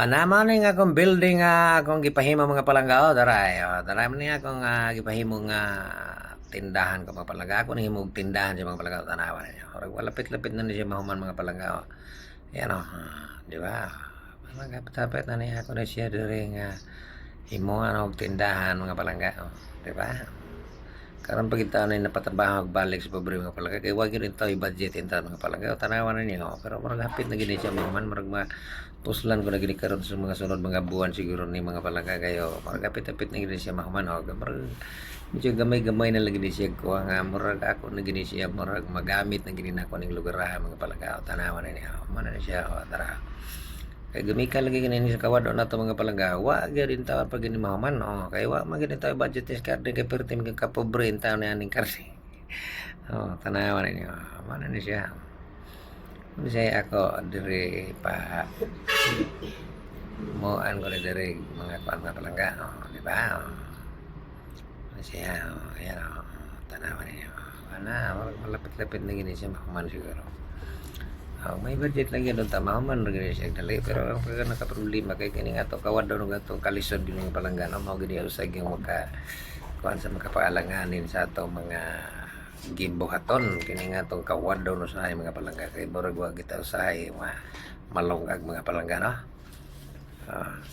Naman nga akong building akong gipahimo mga palangga daray. Daray man nga akong gipahimo nga tindahan ko mga palangga. Ako nang himog tindahan sa mga palangga tanawan niyo. Orag walapit-lapit na ni siya mahuman mga palangga. Yan di ba? Malapit-lapit na niya ako na siya diri nga himuan og tindahan mga palangga. Di ba? Karon pag itaw na napatrabaho og balik sa pobre mga palangga kay wa gyud tayo budget inta mga palangga tanawan na niyo. Pero murag hapit na gid siya mahuman murag puslan ko na gini karon sa mga sunod mga buwan siguro ni mga palangga kayo magkapit-apit na gini siya mahumanog murag medyo gamay-gamay na lagi ni siya ko nga murag ako na gini siya murag magamit na gini nako ning lugar mga palangga tanawan na niya man na siya tara kay gamikan lagi gini sa kawado na to mga palangga wa gyud din tawon pag gini mahuman kay wa magid tayo budget is card kay perti mga kapobre in taon na ning karne tanawan na niya man na siya saya ako diri pa moan ko diri mga kuan mga palangga di ba siya ayan tanawan niyo ana malapit-lapit na gini siya mahuman siguro may budget lang yun tamaman rin siya dali pero ang pagka nakaproblema kay kini nga to kawad daw nga to kalisod din ng palangga mao gid usag yung maka kuan sa makapaalanganin sa ato mga gibuhaton kini nga tong kawad daw no sa mga palangga kay murag wa kita usahay malungag mga palangga no.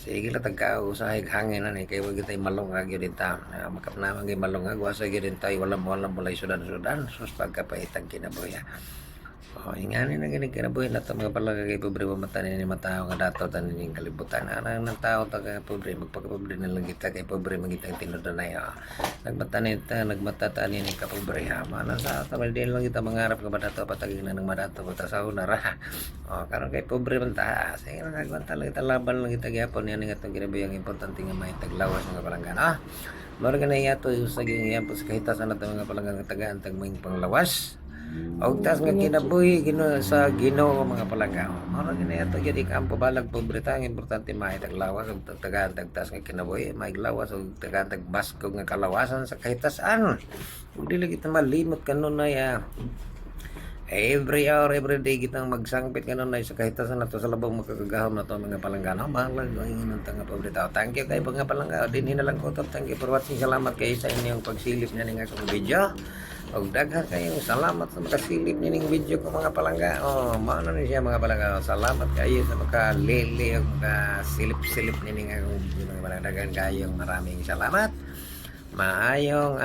Sige lang tagka-usahay hangin na ni kay wa kita malungag yun din ta makapnaman gyud malungag wa sa gyud din tayo walang bulay sudan sus pagkapaitang kinabuhi. Ingani na gini kinabuhi na ito mga palangga kay pobre mata ni matao nga dato tan ning kalibutan ana nang tao ta kay pobre magpakapobre na lang kita kay pobre magitang tinuod na nagmata ni ta nagmata ta ni kapobre mana sa tamal din lang kita mangarap ka dato patagin na ng madato ta sa una ra karon kay pobre man ta sige lang nagmata lang kita laban lang kita gyapon ni nga itong kinabuhi ang importante nga may taglawas mga palangga mao nga na yato usag yung yan sa kahitasan nato mga palangga nga tagaan tag may panglawas og tas nga kinabuhi sa Ginoo mga palangga mao gina ato gyud ikampo balag pobre ta importante may taglawas ug tagaan tagtas nga kinabuhi may lawas ug tagaan tagbasko nga kalawasan sa kahitasan ug dili kita malimot kanon na every hour every day kitang magsangpit kanon na sa kahitasan nato sa labong makagagahom nato mga palangga balag ang ingon nga pobre tao thank you kay mga palangga dinhi na lang ko thank you for watching salamat kay sa inyong pagsilip na ning akong video og daghan kayo salamat sa makasilip ning video ko mga palangga mao na ni siya mga palangga salamat kayo sa makalili og makasilip-silip ning akong mga palangga daghan kayo maraming salamat maayong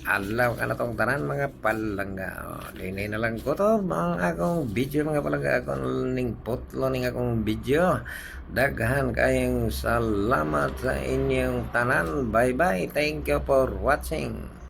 adlaw ka tong tanan mga palangga dinay na lang ko to mga akong video mga palangga akong ning putlo ning akong video daghan kayong salamat sa inyong tanan bye bye thank you for watching.